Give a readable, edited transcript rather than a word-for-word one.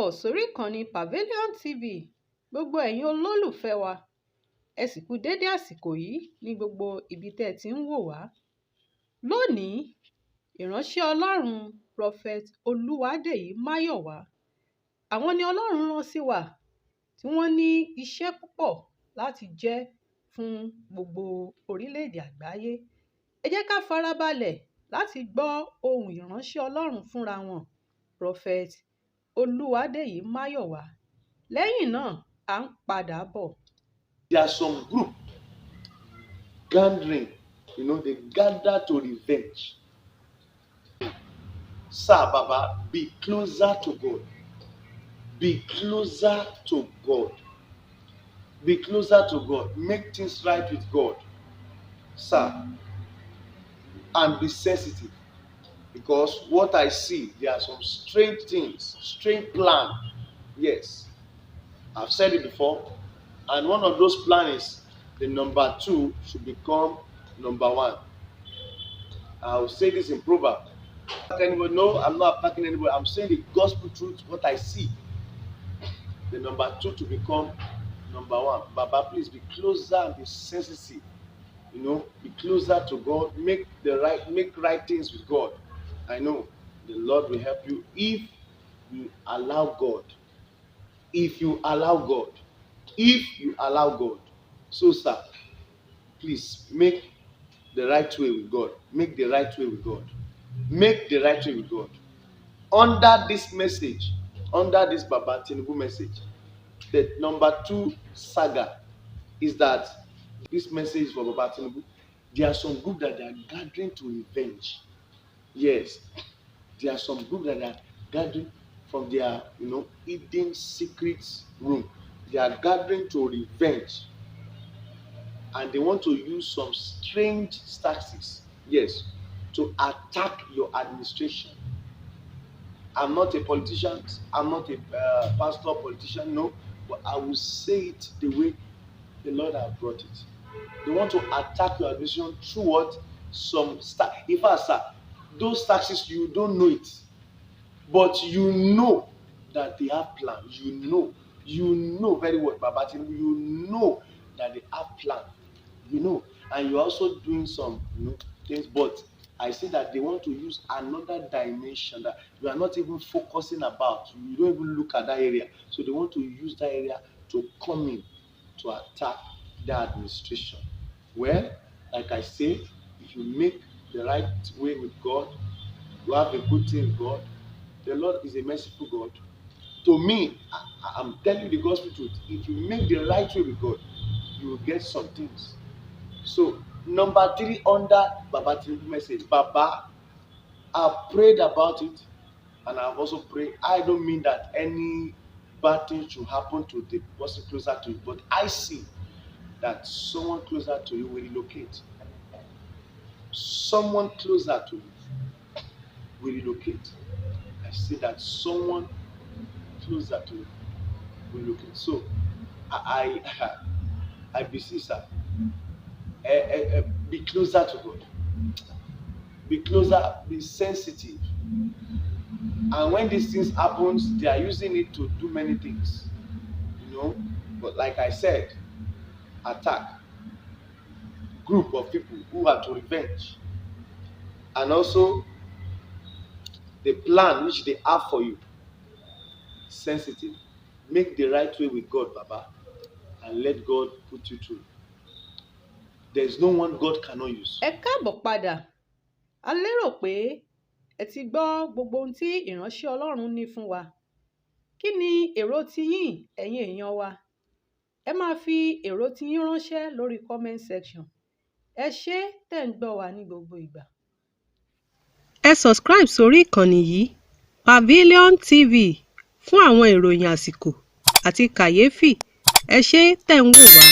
káàbọ̀ sórí ìkànnì Pavilion TV gbogbo ẹ̀yin olólùfẹ́ wa ẹ sì kú dédé àsìkò yìí ní gbogbo ibi tẹ́ ẹ ti ń wò wá. Lónìí ìránṣẹ́ Ọlọ́run Prophet Olúwadèyí Máyọ̀wá àwọn ni Ọlọ́run rán sí wa tí wọ́n ní iṣẹ́ púpọ̀ láti jẹ́ fún gbogbo orílẹ̀-èdè àgbáyé. Ẹ jẹ́ ká farabalẹ̀ láti gbọ́ ohùn ìránṣẹ́ Ọlọ́run fúnra wọn Prophet Olúwadèyí Máyọ̀wá. Lẹ́yìn náà à ń padà bọ̀. There are some group gathering, they gather to revenge. Sir, Baba, be closer to God. Be closer to God. Be closer to God. Make things right with God. Sir, and be sensitive. Because what I see, there are some strange things, strange plan. Yes, I've said it before. And one of those plans is the number 2 should become number 1. I will say this in Proverbs. Anybody? No, I'm not attacking anybody. I'm saying the gospel truth, what I see. The number 2 to become number 1. Baba, please be closer and be sensitive. Be closer to God. Make right things with God. I know the Lord will help you if you allow God. If you allow God. If you allow God. So, sir, please make the right way with God. Make the right way with God. Make the right way with God. Under this message, under this Baba Tinubu message, the number 2 saga is that this message for Baba Tinubu, there are some group that they are gathering to revenge. Yes, there are some group that are gathering from their, hidden secrets room. They are gathering to revenge, and they want to use some strange tactics, yes, to attack your administration. I'm not a politician. I'm not a pastor politician, no, but I will say it the way the Lord has brought it. They want to attack your administration through what? In fact, sir, those taxes, you don't know it, but you know that they have plans. You know very well, Baba Tinubu, you know that they have plans. And you're also doing some things, but I see that they want to use another dimension that you are not even focusing about. You don't even look at that area. So they want to use that area to come in to attack the administration. Well, like I say, if you make the right way with God, you have a good thing with God. The Lord is a merciful God. To me, I'm telling you the gospel truth. If you make the right way with God, you will get some things. So, number 3 under Baba Tinubu message, Baba, I've prayed about it, and I've also prayed. I don't mean that any bad thing should happen to the person closer to you, but I see that someone closer to you will relocate. Someone closer to you will relocate. I see that someone closer to you will relocate. So I beseech, sir, be closer to God. Be closer, be sensitive. And when these things happen, they are using it to do many things. But like I said, attack group of people who are to revenge, and also the plan which they have for you. Sensitive. Make the right way with God, Baba, and let God put you through. There is no one God cannot use. Ẹ káàbọ̀ padà. A lérò pé ẹ ti gbọ́ gbogbo ohun tí ìránṣẹ́ Ọlọ́run ní fún wa. Kí ni èrò tiyín ẹ̀yin èèyàn wa? Ẹ máa fi èrò tiyín ránṣẹ́ lórí comment section. Ẹ ṣé tẹ́ ń gbọ́ wa ní gbogbo ìgbà. Ẹ subscribe sórí ìkànnì yìí Pavilion TV fún àwọn ìròyìn àsìkò àti kàyéfì. Ẹ ṣé tẹ́ ń wò wá.